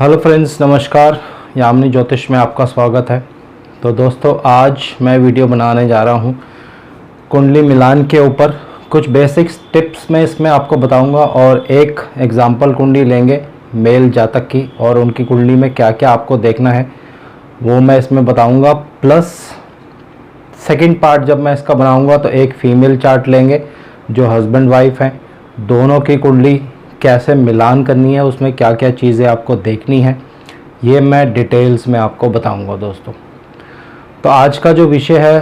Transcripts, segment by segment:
Hello friends, नमस्कार। यामिनी ज्योतिष में आपका स्वागत है। तो दोस्तों, आज मैं वीडियो बनाने जा रहा हूँ कुंडली मिलान के ऊपर। कुछ बेसिक्स टिप्स मैं इसमें आपको बताऊंगा और एक एग्जांपल कुंडली लेंगे मेल जातक की, और उनकी कुंडली में क्या क्या आपको देखना है वो मैं इसमें बताऊंगा। प्लस सेकंड पार्ट जब मैं इसका बनाऊंगा तो एक फीमेल चार्ट लेंगे जो हस्बैंड वाइफ हैं, दोनों की कुंडली कैसे मिलान करनी है, उसमें क्या क्या चीज़ें आपको देखनी है, ये मैं डिटेल्स में आपको बताऊंगा दोस्तों। तो आज का जो विषय है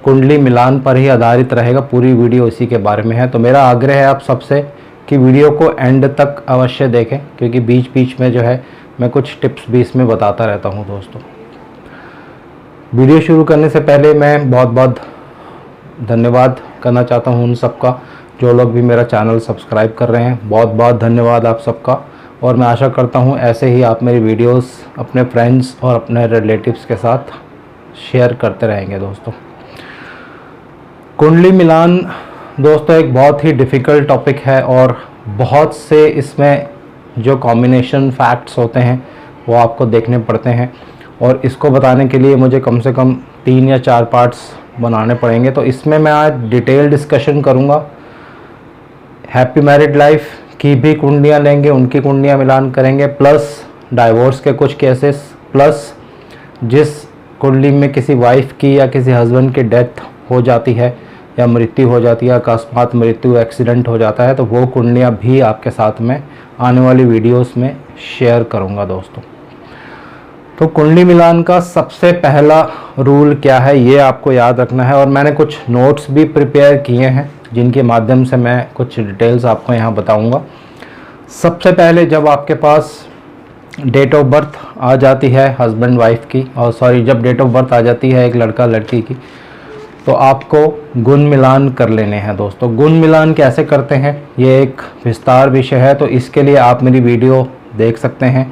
कुंडली मिलान पर ही आधारित रहेगा, पूरी वीडियो इसी के बारे में है। तो मेरा आग्रह है आप सबसे कि वीडियो को एंड तक अवश्य देखें, क्योंकि बीच बीच में जो है मैं कुछ टिप्स भी इसमें बताता रहता हूँ दोस्तों। वीडियो शुरू करने से पहले मैं बहुत बहुत धन्यवाद करना चाहता हूँ उन सबका जो लोग भी मेरा चैनल सब्सक्राइब कर रहे हैं। बहुत बहुत धन्यवाद आप सबका, और मैं आशा करता हूँ ऐसे ही आप मेरी वीडियोस अपने फ्रेंड्स और अपने रिलेटिव्स के साथ शेयर करते रहेंगे दोस्तों। कुंडली मिलान दोस्तों एक बहुत ही डिफ़िकल्ट टॉपिक है, और बहुत से इसमें जो कॉम्बिनेशन फैक्ट्स होते हैं वो आपको देखने पड़ते हैं, और इसको बताने के लिए मुझे कम से कम 3 या 4 पार्ट्स बनाने पड़ेंगे। तो इसमें मैं आज डिटेल डिस्कशन करूँगा। हैप्पी मैरिड लाइफ की भी कुंडलियाँ लेंगे, उनकी कुंडलियाँ मिलान करेंगे, प्लस डाइवोर्स के कुछ केसेस, प्लस जिस कुंडली में किसी वाइफ की या किसी हस्बैंड की डेथ हो जाती है या मृत्यु हो जाती है, अकस्मात मृत्यु, एक्सीडेंट हो जाता है, तो वो कुंडलियाँ भी आपके साथ में आने वाली वीडियोस में शेयर करूँगा दोस्तों। तो कुंडली मिलान का सबसे पहला रूल क्या है ये आपको याद रखना है, और मैंने कुछ नोट्स भी प्रिपेयर किए हैं जिनके माध्यम से मैं कुछ डिटेल्स आपको यहाँ बताऊँगा। सबसे पहले जब आपके पास डेट ऑफ बर्थ आ जाती है हस्बैंड वाइफ की, और जब डेट ऑफ बर्थ आ जाती है एक लड़का लड़की की, तो आपको गुण मिलान कर लेने हैं दोस्तों। गुण मिलान कैसे करते हैं ये एक विस्तार विषय है, तो इसके लिए आप मेरी वीडियो देख सकते हैं,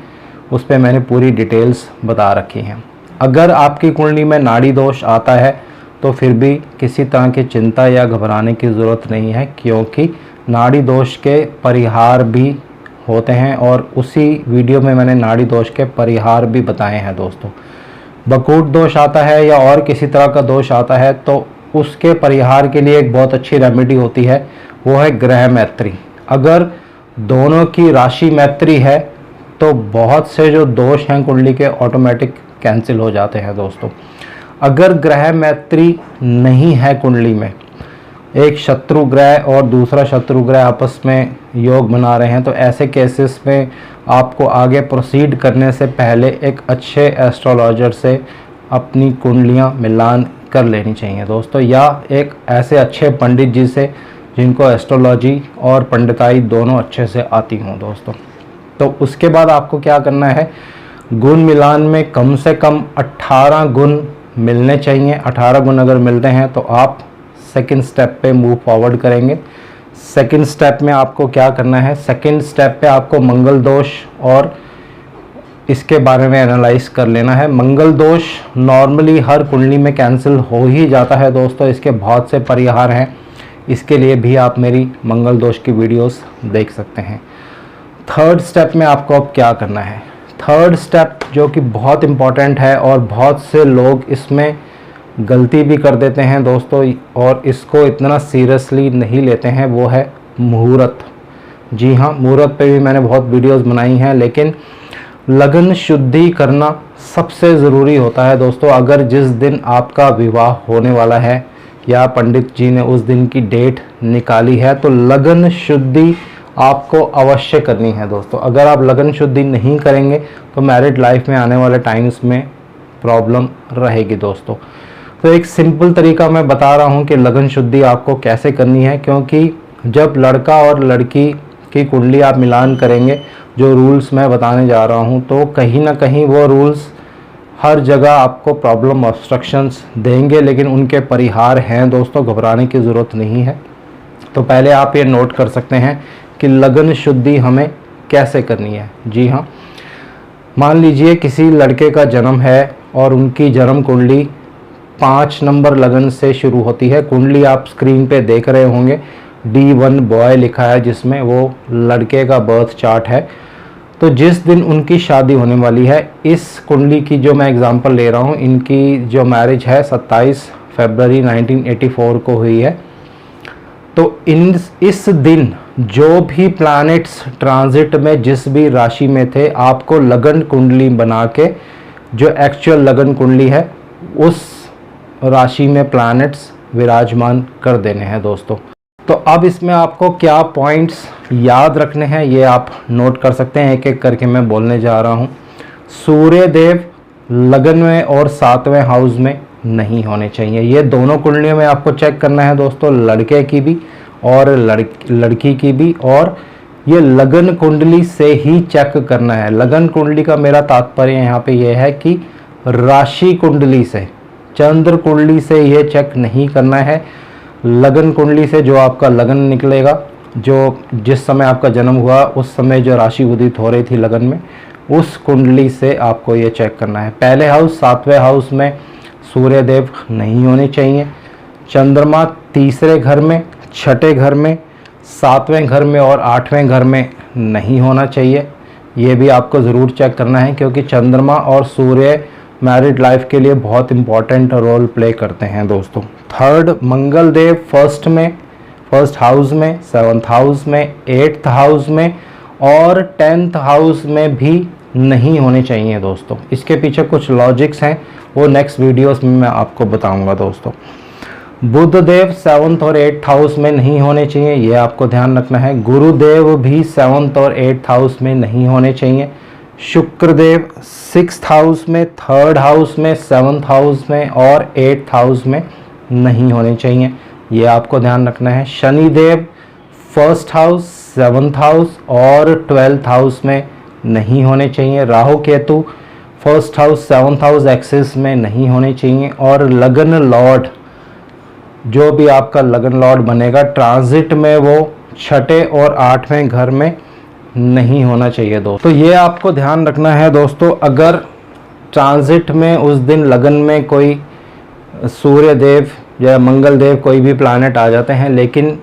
उस पर मैंने पूरी डिटेल्स बता रखी हैं। अगर आपकी कुंडली में नाड़ी दोष आता है तो फिर भी किसी तरह की चिंता या घबराने की ज़रूरत नहीं है, क्योंकि नाड़ी दोष के परिहार भी होते हैं, और उसी वीडियो में मैंने नाड़ी दोष के परिहार भी बताए हैं दोस्तों। बकूट दोष आता है या और किसी तरह का दोष आता है तो उसके परिहार के लिए एक बहुत अच्छी रेमेडी होती है, वो है ग्रह मैत्री। अगर दोनों की राशि मैत्री है तो बहुत से जो दोष हैं कुंडली के ऑटोमेटिक कैंसिल हो जाते हैं दोस्तों। अगर ग्रह मैत्री नहीं है कुंडली में, एक शत्रु ग्रह और दूसरा शत्रु ग्रह आपस में योग बना रहे हैं, तो ऐसे केसेस में आपको आगे प्रोसीड करने से पहले एक अच्छे एस्ट्रोलॉजर से अपनी कुंडलियां मिलान कर लेनी चाहिए दोस्तों, या एक ऐसे अच्छे पंडित जी से जिनको एस्ट्रोलॉजी और पंडिताई दोनों अच्छे से आती हों दोस्तों। तो उसके बाद आपको क्या करना है, गुण मिलान में कम से कम 18 गुण मिलने चाहिए। 18 गुण अगर मिलते हैं तो आप सेकंड स्टेप पे मूव फॉरवर्ड करेंगे। सेकंड स्टेप में आपको क्या करना है, सेकंड स्टेप पे आपको मंगल दोष और इसके बारे में एनालाइज कर लेना है। मंगल दोष नॉर्मली हर कुंडली में कैंसिल हो ही जाता है दोस्तों, इसके बहुत से परिहार हैं, इसके लिए भी आप मेरी मंगल दोष की वीडियोस देख सकते हैं। थर्ड स्टेप में आपको अब क्या करना है, थर्ड स्टेप जो कि बहुत इम्पॉर्टेंट है और बहुत से लोग इसमें गलती भी कर देते हैं दोस्तों, और इसको इतना सीरियसली नहीं लेते हैं, वो है मुहूर्त। जी हाँ, मुहूर्त पे भी मैंने बहुत वीडियोस बनाई हैं, लेकिन लगन शुद्धि करना सबसे ज़रूरी होता है दोस्तों। अगर जिस दिन आपका विवाह होने वाला है या पंडित जी ने उस दिन की डेट निकाली है, तो लगन शुद्धि आपको अवश्य करनी है दोस्तों। अगर आप लगन शुद्धि नहीं करेंगे तो मैरिड लाइफ में आने वाले टाइम्स में प्रॉब्लम रहेगी दोस्तों। तो एक सिंपल तरीका मैं बता रहा हूं कि लगन शुद्धि आपको कैसे करनी है, क्योंकि जब लड़का और लड़की की कुंडली आप मिलान करेंगे, जो रूल्स मैं बताने जा रहा हूं, तो कहीं ना कहीं वो रूल्स हर जगह आपको प्रॉब्लम ऑब्स्ट्रक्शंस देंगे, लेकिन उनके परिहार हैं दोस्तों, घबराने की ज़रूरत नहीं है। तो पहले आप ये नोट कर सकते हैं कि लगन शुद्धि हमें कैसे करनी है। जी हाँ, मान लीजिए किसी लड़के का जन्म है और उनकी जन्म कुंडली 5 नंबर लगन से शुरू होती है। कुंडली आप स्क्रीन पे देख रहे होंगे, D1 बॉय लिखा है, जिसमें वो लड़के का बर्थ चार्ट है। तो जिस दिन उनकी शादी होने वाली है, इस कुंडली की जो मैं एग्जांपल ले रहा हूँ, इनकी जो मैरिज है 27 फरवरी 1984 को हुई है। तो इस दिन जो भी प्लैनेट्स ट्रांजिट में जिस भी राशि में थे, आपको लगन कुंडली बना के जो एक्चुअल लगन कुंडली है उस राशि में प्लैनेट्स विराजमान कर देने हैं दोस्तों। तो अब इसमें आपको क्या पॉइंट्स याद रखने हैं ये आप नोट कर सकते हैं, एक एक करके मैं बोलने जा रहा हूँ। सूर्य देव लगन में और 7वें हाउस में नहीं होने चाहिए। ये दोनों कुंडलियों में आपको चेक करना है दोस्तों, लड़के की भी और लड़की की भी, और ये लगन कुंडली से ही चेक करना है। लगन कुंडली का मेरा तात्पर्य यहाँ पे ये है कि राशि कुंडली से, चंद्र कुंडली से ये चेक नहीं करना है। लगन कुंडली से जो आपका लगन निकलेगा, जो जिस समय आपका जन्म हुआ उस समय जो राशि उदित हो रही थी लगन में, उस कुंडली से आपको ये चेक करना है। पहले हाउस 7वें हाउस में सूर्य देव नहीं होने चाहिए। चंद्रमा 3रे घर में, 6ठे घर में, 7वें घर में और 8वें घर में नहीं होना चाहिए। ये भी आपको ज़रूर चेक करना है, क्योंकि चंद्रमा और सूर्य मैरिड लाइफ के लिए बहुत इंपॉर्टेंट रोल प्ले करते हैं दोस्तों। थर्ड, मंगल देव फर्स्ट हाउस में, 7th हाउस में, 8th हाउस में और 10th हाउस में भी नहीं होने चाहिए दोस्तों। इसके पीछे कुछ लॉजिक्स हैं, वो नेक्स्ट वीडियोस में मैं आपको बताऊंगा दोस्तों। बुध देव 7th और 8th हाउस में नहीं होने चाहिए, ये आपको ध्यान रखना है। गुरुदेव भी 7th और 8th हाउस में नहीं होने चाहिए। शुक्रदेव 6th हाउस में, 3rd हाउस में, 7th हाउस में और 8th हाउस में नहीं होने चाहिए, ये आपको ध्यान रखना है। Shanidev 1st house, 7th house और 12th हाउस में नहीं होने चाहिए। Rahu Ketu 1st house, 7th house axis में नहीं होने चाहिए। और लगन लॉर्ड, जो भी आपका लगन लॉर्ड बनेगा ट्रांजिट में, वो 6ठे और 8वें घर में नहीं होना चाहिए दोस्तों। तो ये आपको ध्यान रखना है दोस्तों। अगर ट्रांजिट में उस दिन लगन में कोई सूर्य देव या मंगल देव कोई भी प्लैनेट आ जाते हैं, लेकिन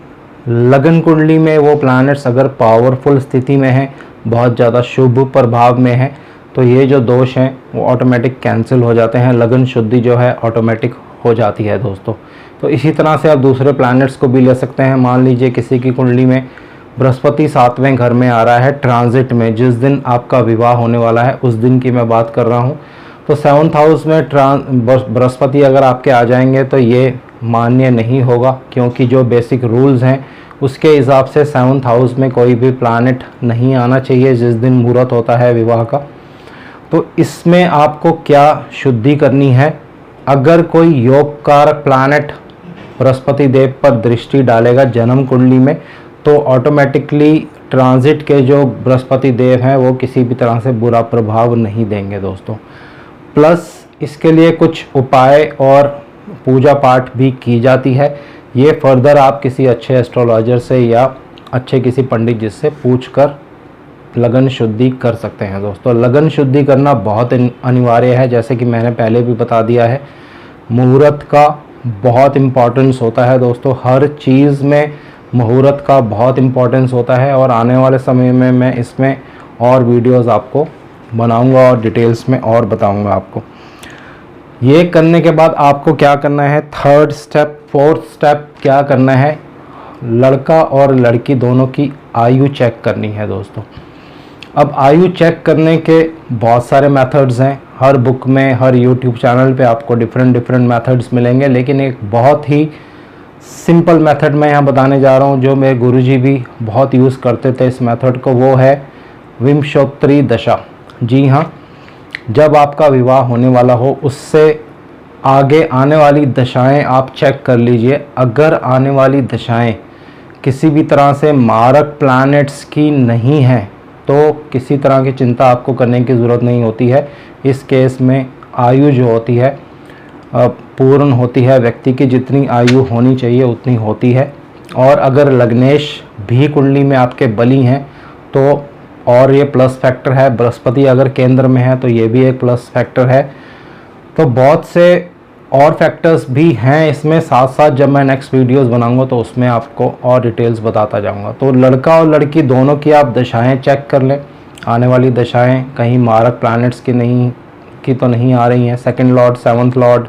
लगन कुंडली में वो प्लैनेट्स अगर पावरफुल स्थिति में हैं, बहुत ज़्यादा शुभ प्रभाव में हैं, तो ये जो दोष हैं वो ऑटोमेटिक कैंसिल हो जाते हैं। लगन शुद्धि जो है ऑटोमेटिक हो जाती है दोस्तों। तो इसी तरह से आप दूसरे प्लैनेट्स को भी ले सकते हैं। मान लीजिए किसी की कुंडली में बृहस्पति 7वें घर में आ रहा है ट्रांजिट में, जिस दिन आपका विवाह होने वाला है उस दिन की मैं बात कर रहा हूँ। तो 7th हाउस में बृहस्पति अगर आपके आ जाएंगे तो ये मान्य नहीं होगा, क्योंकि जो बेसिक रूल्स हैं उसके हिसाब से 7th हाउस में कोई भी प्लैनेट नहीं आना चाहिए जिस दिन मुहूर्त होता है विवाह का। तो इसमें आपको क्या शुद्धि करनी है, अगर कोई योग कारक प्लैनेट बृहस्पति देव पर दृष्टि डालेगा जन्म कुंडली में, तो ऑटोमेटिकली ट्रांजिट के जो बृहस्पति देव हैं वो किसी भी तरह से बुरा प्रभाव नहीं देंगे दोस्तों। प्लस इसके लिए कुछ उपाय और पूजा पाठ भी की जाती है। ये फर्दर आप किसी अच्छे एस्ट्रोलॉजर से या अच्छे किसी पंडित जी से पूछ कर लगन शुद्धि कर सकते हैं दोस्तों। लगन शुद्धि करना बहुत अनिवार्य है, जैसे कि मैंने पहले भी बता दिया है। मुहूर्त का बहुत इम्पोर्टेंस होता है दोस्तों, हर चीज़ में मुहूर्त का बहुत इम्पोर्टेंस होता है, और आने वाले समय में मैं इसमें और वीडियोस आपको बनाऊंगा और डिटेल्स में और बताऊंगा आपको। ये करने के बाद आपको क्या करना है, 3rd स्टेप 4th स्टेप क्या करना है, लड़का और लड़की दोनों की आयु चेक करनी है दोस्तों। अब आयु चेक करने के बहुत सारे मेथड्स हैं, हर बुक में, हर यूट्यूब चैनल पे आपको डिफरेंट मेथड्स मिलेंगे, लेकिन एक बहुत ही सिंपल मेथड मैं यहाँ बताने जा रहा हूँ जो मेरे गुरुजी भी बहुत यूज़ करते थे इस मेथड को, वो है विंशोत्तरी दशा। जी हाँ, जब आपका विवाह होने वाला हो उससे आगे आने वाली दशाएं आप चेक कर लीजिए। अगर आने वाली दशाएं किसी भी तरह से मारक प्लैनेट्स की नहीं हैं तो किसी तरह की चिंता आपको करने की ज़रूरत नहीं होती है। इस केस में आयु जो होती है पूर्ण होती है, व्यक्ति की जितनी आयु होनी चाहिए उतनी होती है। और अगर लग्नेश भी कुंडली में आपके बली हैं तो और ये प्लस फैक्टर है, बृहस्पति अगर केंद्र में है तो ये भी एक प्लस फैक्टर है। तो बहुत से और फैक्टर्स भी हैं इसमें, साथ साथ जब मैं नेक्स्ट वीडियोस बनाऊंगा तो उसमें आपको और डिटेल्स बताता जाऊंगा। तो लड़का और लड़की दोनों की आप दशाएं चेक कर लें, आने वाली दशाएं कहीं मारक प्लैनेट्स की तो नहीं आ रही हैं, सेकंड लॉर्ड, सेवंथ लॉर्ड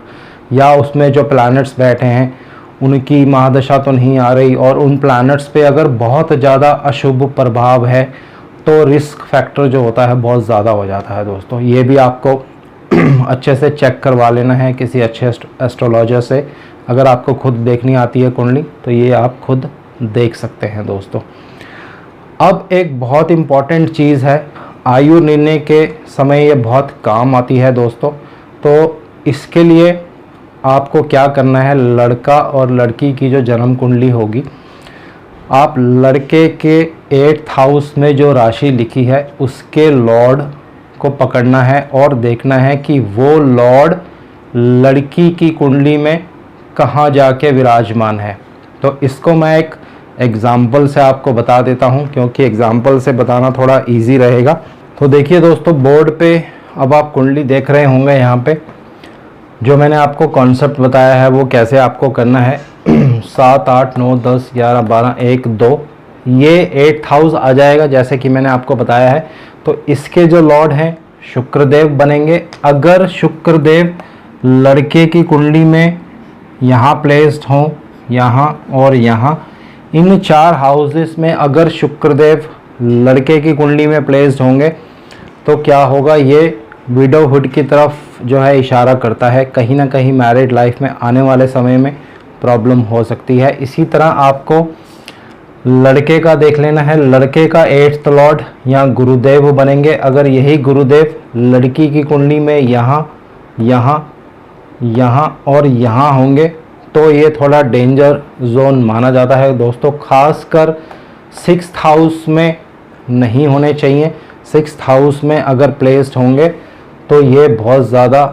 या उसमें जो प्लैनेट्स बैठे हैं उनकी महादशा तो नहीं आ रही, और उन प्लैनेट्स पे अगर बहुत ज़्यादा अशुभ प्रभाव है तो रिस्क फैक्टर जो होता है बहुत ज़्यादा हो जाता है दोस्तों। ये भी आपको अच्छे से चेक करवा लेना है किसी अच्छे एस्ट्रोलॉजर से। अगर आपको खुद देखनी आती है कुंडली तो ये आप खुद देख सकते हैं दोस्तों। अब एक बहुत इम्पॉर्टेंट चीज़ है, आयु निर्णय के समय ये बहुत काम आती है दोस्तों। तो इसके लिए आपको क्या करना है, लड़का और लड़की की जो जन्म कुंडली होगी, आप लड़के के 8th हाउस में जो राशि लिखी है उसके लॉर्ड को पकड़ना है और देखना है कि वो लॉर्ड लड़की की कुंडली में कहाँ जाके विराजमान है। तो इसको मैं एक एग्ज़ाम्पल से आपको बता देता हूँ, क्योंकि एग्ज़ाम्पल से बताना थोड़ा इजी रहेगा। तो देखिए दोस्तों, बोर्ड पे अब आप कुंडली देख रहे होंगे। यहाँ पे जो मैंने आपको कॉन्सेप्ट बताया है वो कैसे आपको करना है। 7, 8, 9, 10, 11, 12, 1, 2 ये 8th हाउस आ जाएगा जैसे कि मैंने आपको बताया है। तो इसके जो लॉर्ड हैं शुक्रदेव बनेंगे। अगर शुक्रदेव लड़के की कुंडली में यहाँ प्लेस्ड हों, यहाँ और यहाँ, इन 4 हाउसेस में अगर शुक्रदेव लड़के की कुंडली में प्लेस्ड होंगे तो क्या होगा, ये विडोहुड की तरफ जो है इशारा करता है। कहीं ना कहीं मैरिड लाइफ में आने वाले समय में प्रॉब्लम हो सकती है। इसी तरह आपको लड़के का देख लेना है। लड़के का 8th लॉर्ड या गुरुदेव बनेंगे। अगर यही गुरुदेव लड़की की कुंडली में यहाँ, यहाँ, यहाँ और यहाँ होंगे तो ये थोड़ा डेंजर जोन माना जाता है दोस्तों। खासकर 6th हाउस में नहीं होने चाहिए। 6th हाउस में अगर प्लेस्ड होंगे तो ये बहुत ज़्यादा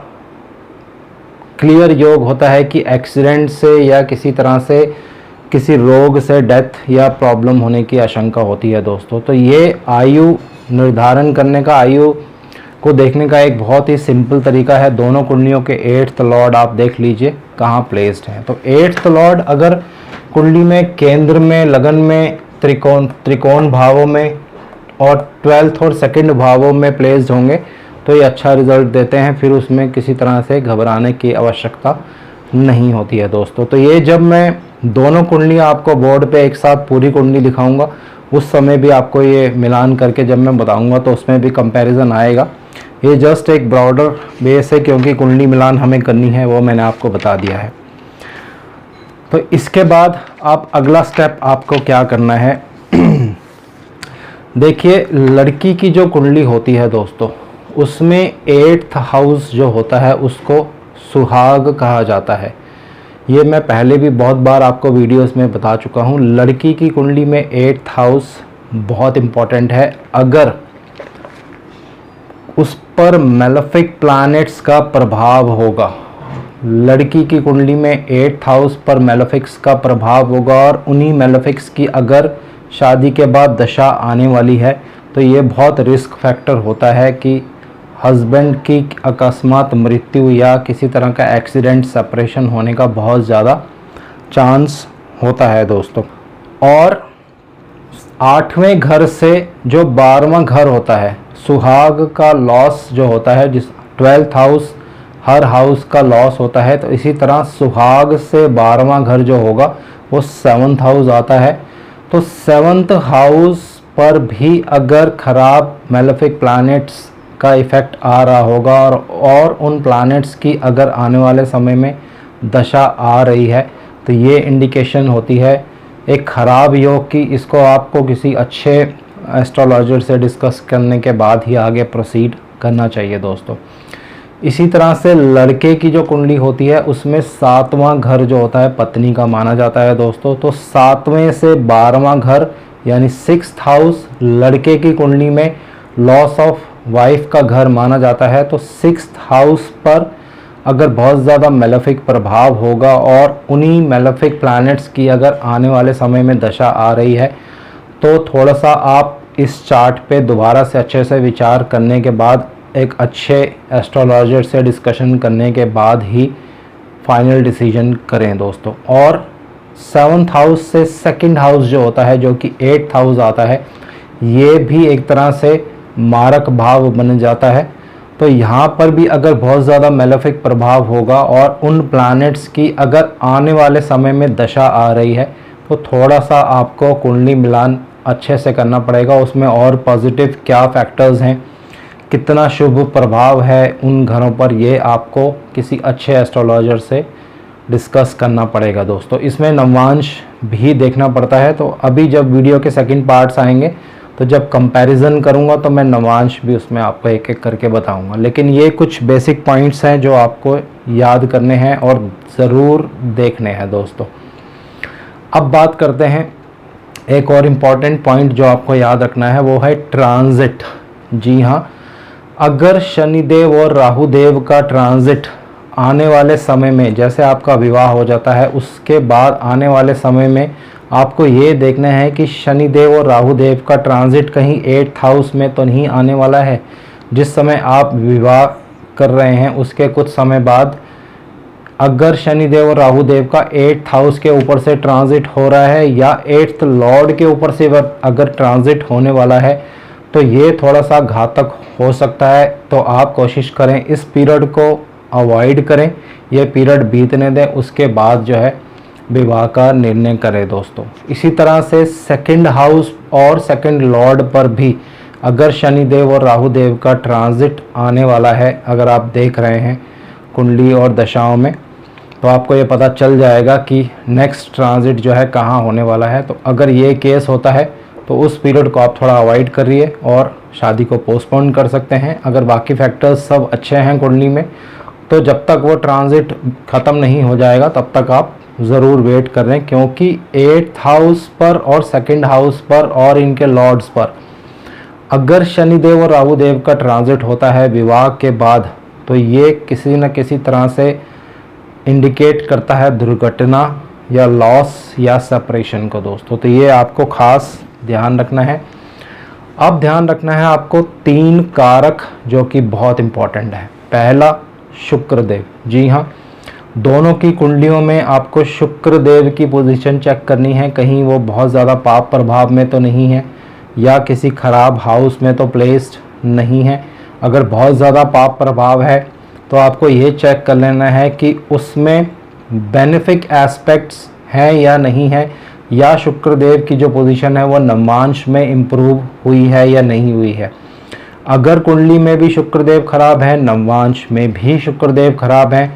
क्लियर योग होता है कि एक्सीडेंट से या किसी तरह से किसी रोग से डेथ या प्रॉब्लम होने की आशंका होती है दोस्तों। तो ये आयु निर्धारण करने का, आयु को देखने का एक बहुत ही सिंपल तरीका है। दोनों कुंडलियों के 8th लॉर्ड आप देख लीजिए कहाँ प्लेस्ड हैं। तो 8th लॉर्ड अगर कुंडली में केंद्र में, लगन में, त्रिकोण भावों में और 12th और 2nd भावों में प्लेस्ड होंगे तो ये अच्छा रिजल्ट देते हैं। फिर उसमें किसी तरह से घबराने की आवश्यकता नहीं होती है दोस्तों। तो ये जब मैं दोनों कुंडलियाँ आपको बोर्ड पे एक साथ पूरी कुंडली दिखाऊंगा उस समय भी आपको ये मिलान करके जब मैं बताऊंगा तो उसमें भी कंपैरिजन आएगा। ये जस्ट एक ब्रॉडर बेस है, क्योंकि कुंडली मिलान हमें करनी है वो मैंने आपको बता दिया है। तो इसके बाद आप अगला स्टेप आपको क्या करना है देखिए, लड़की की जो कुंडली होती है दोस्तों उसमें 8th हाउस जो होता है उसको सुहाग कहा जाता है। ये मैं पहले भी बहुत बार आपको वीडियोस में बता चुका हूँ। लड़की की कुंडली में 8th हाउस बहुत इम्पॉर्टेंट है। अगर उस पर मेलेफिक प्लैनेट्स का प्रभाव होगा, लड़की की कुंडली में 8th हाउस पर मेलेफिक्स का प्रभाव होगा और उन्हीं मेलेफिक्स की अगर शादी के बाद दशा आने वाली है तो ये बहुत रिस्क फैक्टर होता है कि हस्बैंड की अकस्मात मृत्यु या किसी तरह का एक्सीडेंट, सेपरेशन होने का बहुत ज़्यादा चांस होता है दोस्तों। और 8वें घर से जो 12वां घर होता है, सुहाग का लॉस जो होता है, जिस 12th हाउस हर हाउस का लॉस होता है, तो इसी तरह सुहाग से 12वां घर जो होगा वो 7th हाउस आता है। तो 7th हाउस पर भी अगर खराब मेलेफिक प्लैनेट्स का इफ़ेक्ट आ रहा होगा और उन प्लैनेट्स की अगर आने वाले समय में दशा आ रही है तो ये इंडिकेशन होती है एक ख़राब योग की। इसको आपको किसी अच्छे एस्ट्रोलॉजर से डिस्कस करने के बाद ही आगे प्रोसीड करना चाहिए दोस्तों। इसी तरह से लड़के की जो कुंडली होती है उसमें 7वां घर जो होता है पत्नी का माना जाता है दोस्तों। तो 7वें से 12वां घर यानी 6th हाउस लड़के की कुंडली में लॉस ऑफ वाइफ का घर माना जाता है। तो 6th हाउस पर अगर बहुत ज़्यादा मेलेफिक प्रभाव होगा और उन्हीं मेलेफिक प्लैनेट्स की अगर आने वाले समय में दशा आ रही है तो थोड़ा सा आप इस चार्ट पे दोबारा से अच्छे से विचार करने के बाद एक अच्छे एस्ट्रोलॉजर से डिस्कशन करने के बाद ही फाइनल डिसीजन करें दोस्तों। और 7th हाउस से 2nd हाउस जो होता है, जो कि 8th हाउस आता है, ये भी एक तरह से मारक भाव बन जाता है। तो यहाँ पर भी अगर बहुत ज़्यादा मेलेफिक प्रभाव होगा और उन प्लैनेट्स की अगर आने वाले समय में दशा आ रही है तो थोड़ा सा आपको कुंडली मिलान अच्छे से करना पड़ेगा। उसमें और पॉजिटिव क्या फैक्टर्स हैं, कितना शुभ प्रभाव है उन घरों पर, ये आपको किसी अच्छे एस्ट्रोलॉजर से डिस्कस करना पड़ेगा दोस्तों। इसमें नवांश भी देखना पड़ता है। तो अभी जब वीडियो के सेकंड पार्ट्स आएंगे तो जब कंपैरिजन करूंगा तो मैं नवांश भी उसमें आपको एक एक करके बताऊंगा। लेकिन ये कुछ बेसिक पॉइंट्स हैं जो आपको याद करने हैं और ज़रूर देखने हैं दोस्तों। अब बात करते हैं, एक और इम्पॉर्टेंट पॉइंट जो आपको याद रखना है वो है ट्रांजिट। जी हाँ, अगर शनिदेव और राहु देव का ट्रांजिट आने वाले समय में, जैसे आपका विवाह हो जाता है उसके बाद आने वाले समय में आपको ये देखना है कि शनिदेव और राहु देव का ट्रांजिट कहीं 8th हाउस में तो नहीं आने वाला है। जिस समय आप विवाह कर रहे हैं उसके कुछ समय बाद अगर शनिदेव और राहु देव का 8th हाउस के ऊपर से ट्रांजिट हो रहा है या 8th लॉर्ड के ऊपर से अगर ट्रांजिट होने वाला है तो ये थोड़ा सा घातक हो सकता है। तो आप कोशिश करें इस पीरियड को अवॉइड करें, ये पीरियड बीतने दें, उसके बाद जो है विवाह का निर्णय करें दोस्तों। इसी तरह से सेकंड हाउस और सेकंड लॉर्ड पर भी अगर शनिदेव और राहु देव का ट्रांजिट आने वाला है, अगर आप देख रहे हैं कुंडली और दशाओं में, तो आपको ये पता चल जाएगा कि नेक्स्ट ट्रांजिट जो है कहाँ होने वाला है। तो अगर ये केस होता है तो उस पीरियड को आप थोड़ा अवॉइड करिए और शादी को पोस्टपोन कर सकते हैं। अगर बाकी फैक्टर्स सब अच्छे हैं कुंडली में तो जब तक वो ट्रांजिट ख़त्म नहीं हो जाएगा तब तक आप ज़रूर वेट कर रहे हैं, क्योंकि 8th हाउस पर और सेकंड हाउस पर और इनके लॉर्ड्स पर अगर शनिदेव और राहु देव का ट्रांजिट होता है विवाह के बाद तो ये किसी न किसी तरह से इंडिकेट करता है दुर्घटना या लॉस या सेपरेशन को दोस्तों। तो ये आपको खास ध्यान रखना है। अब ध्यान रखना है आपको 3 कारक जो कि बहुत इम्पॉर्टेंट है। पहला, शुक्रदेव। जी हाँ, दोनों की कुंडलियों में आपको शुक्रदेव की पोजीशन चेक करनी है, कहीं वो बहुत ज़्यादा पाप प्रभाव में तो नहीं है या किसी खराब हाउस में तो प्लेस्ड नहीं है। अगर बहुत ज़्यादा पाप प्रभाव है तो आपको ये चेक कर लेना है कि उसमें बेनिफिक एस्पेक्ट्स हैं या नहीं है, या शुक्रदेव की जो पोजीशन है वो नवांश में इम्प्रूव हुई है या नहीं हुई है। अगर कुंडली में भी शुक्रदेव खराब है, नवांश में भी शुक्रदेव खराब है,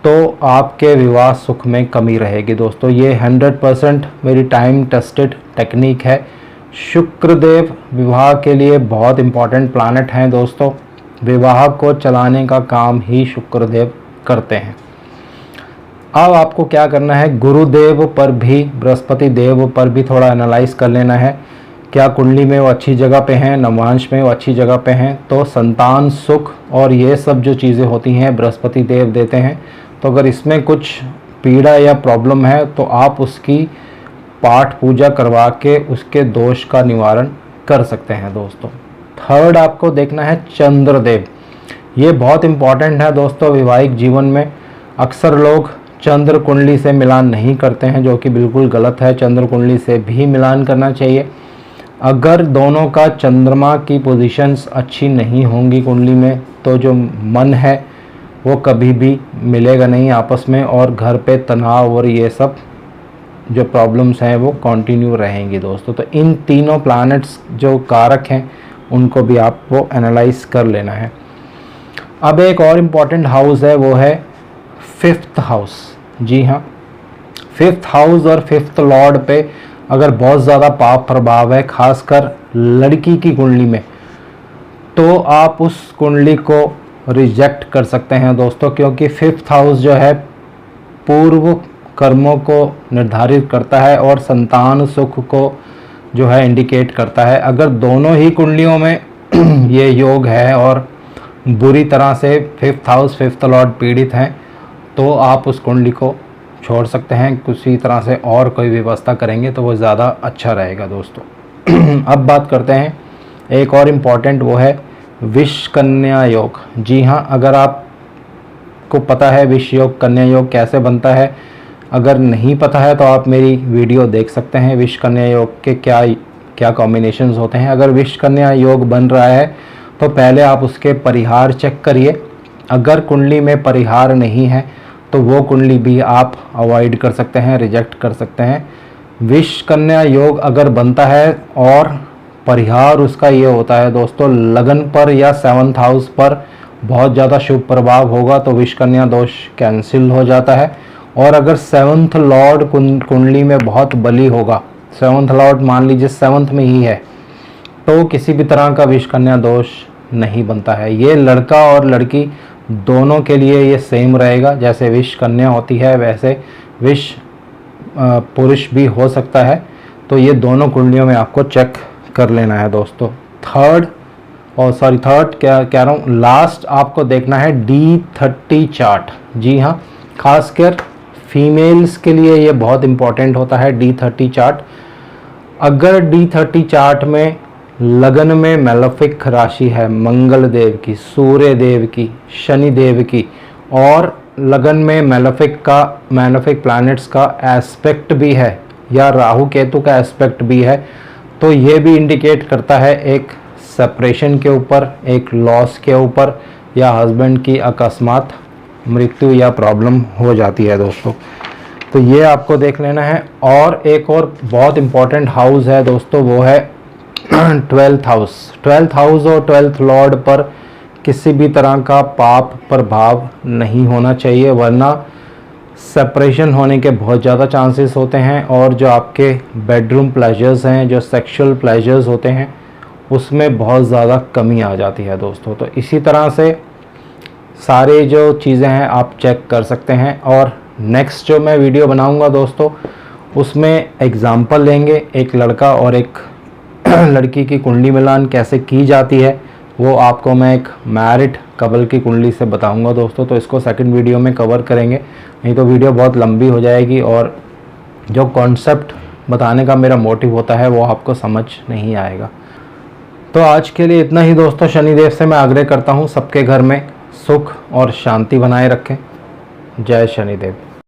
तो आपके विवाह सुख में कमी रहेगी दोस्तों। ये 100% मेरी टाइम टेस्टेड टेक्निक है। शुक्रदेव विवाह के लिए बहुत इम्पॉर्टेंट प्लैनेट हैं दोस्तों। विवाह को चलाने का काम ही शुक्रदेव करते हैं। अब आपको क्या करना है, गुरुदेव पर भी, बृहस्पति देव पर भी थोड़ा एनालाइज कर लेना है। क्या कुंडली में वो अच्छी जगह पे हैं, नवांश में वो अच्छी जगह पे हैं, तो संतान सुख और ये सब जो चीज़ें होती हैं बृहस्पति देव देते हैं। तो अगर इसमें कुछ पीड़ा या प्रॉब्लम है तो आप उसकी पाठ पूजा करवा के उसके दोष का निवारण कर सकते हैं दोस्तों। थर्ड आपको देखना है चंद्रदेव। ये बहुत इम्पॉर्टेंट है दोस्तों वैवाहिक जीवन में। अक्सर लोग चंद्र कुंडली से मिलान नहीं करते हैं, जो कि बिल्कुल गलत है। चंद्र कुंडली से भी मिलान करना चाहिए। अगर दोनों का चंद्रमा की पोजीशंस अच्छी नहीं होंगी कुंडली में तो जो मन है वो कभी भी मिलेगा नहीं आपस में, और घर पे तनाव और ये सब जो प्रॉब्लम्स हैं वो कंटिन्यू रहेंगी दोस्तों। तो इन तीनों प्लैनेट्स जो कारक हैं उनको भी आपको एनालाइज कर लेना है। अब एक और इम्पॉर्टेंट हाउस है, वो है 5th हाउस। जी हाँ, 5th हाउस और 5th लॉर्ड पे अगर बहुत ज़्यादा पाप प्रभाव है, खासकर लड़की की कुंडली में, तो आप उस कुंडली को रिजेक्ट कर सकते हैं दोस्तों, क्योंकि 5th हाउस जो है पूर्व कर्मों को निर्धारित करता है और संतान सुख को जो है इंडिकेट करता है। अगर दोनों ही कुंडलियों में ये योग है और बुरी तरह से 5th हाउस 5th लॉर्ड पीड़ित हैं तो आप उस कुंडली को छोड़ सकते हैं। किसी तरह से और कोई व्यवस्था करेंगे तो वो ज़्यादा अच्छा रहेगा दोस्तों। अब बात करते हैं एक और इम्पॉर्टेंट, वो है विष कन्या योग। जी हाँ, अगर आपको पता है विष योग कन्या योग कैसे बनता है, अगर नहीं पता है तो आप मेरी वीडियो देख सकते हैं। विष कन्या योग के क्या क्या कॉम्बिनेशंस होते हैं। अगर विष कन्या योग बन रहा है तो पहले आप उसके परिहार चेक करिए। अगर कुंडली में परिहार नहीं है तो वो कुंडली भी आप अवॉइड कर सकते हैं, रिजेक्ट कर सकते हैं। विष कन्या योग अगर बनता है और परिहार उसका ये होता है दोस्तों, लगन पर या 7th हाउस पर बहुत ज़्यादा शुभ प्रभाव होगा तो विष कन्या दोष कैंसिल हो जाता है। और अगर 7th लॉर्ड कुंडली में बहुत बली होगा, 7th लॉर्ड मान लीजिए 7th में ही है, तो किसी भी तरह का विष कन्या दोष नहीं बनता है। ये लड़का और लड़की दोनों के लिए ये सेम रहेगा। जैसे विष कन्या होती है वैसे विष पुरुष भी हो सकता है। तो ये दोनों कुंडलियों में आपको चेक कर लेना है दोस्तों। थर्ड क्या कह रहा हूँ, लास्ट आपको देखना है D30 चार्ट। जी हाँ, खासकर फीमेल्स के लिए ये बहुत इम्पोर्टेंट होता है D30 चार्ट। अगर D30 चार्ट में लगन में मेलेफिक राशि है मंगल देव की, सूर्य देव की, शनि देव की, और लगन में मेलेफिक प्लैनेट्स का एस्पेक्ट भी है या राहु केतु का एस्पेक्ट भी है, तो ये भी इंडिकेट करता है एक सेपरेशन के ऊपर, एक लॉस के ऊपर, या हस्बैंड की अकस्मात मृत्यु या प्रॉब्लम हो जाती है दोस्तों। तो ये आपको देख लेना है। और एक और बहुत इम्पॉर्टेंट हाउस है दोस्तों, वो है 12th हाउस। 12th हाउस और 12th लॉर्ड पर किसी भी तरह का पाप प्रभाव नहीं होना चाहिए, वरना सेपरेशन होने के बहुत ज़्यादा चांसेस होते हैं। और जो आपके बेडरूम प्लेजर्स हैं, जो सेक्सुअल प्लेजर्स होते हैं, उसमें बहुत ज़्यादा कमी आ जाती है दोस्तों। तो इसी तरह से सारे जो चीज़ें हैं आप चेक कर सकते हैं। और नेक्स्ट जो मैं वीडियो बनाऊंगा दोस्तों, उसमें एग्जाम्पल लेंगे, एक लड़का और एक लड़की की कुंडली मिलान कैसे की जाती है वो आपको मैं एक मैरिड कपल की कुंडली से बताऊंगा दोस्तों। तो इसको सेकंड वीडियो में कवर करेंगे, नहीं तो वीडियो बहुत लंबी हो जाएगी और जो कॉन्सेप्ट बताने का मेरा मोटिव होता है वो आपको समझ नहीं आएगा। तो आज के लिए इतना ही दोस्तों। शनिदेव से मैं आग्रह करता हूँ सबके घर में सुख और शांति बनाए रखें। जय शनिदेव।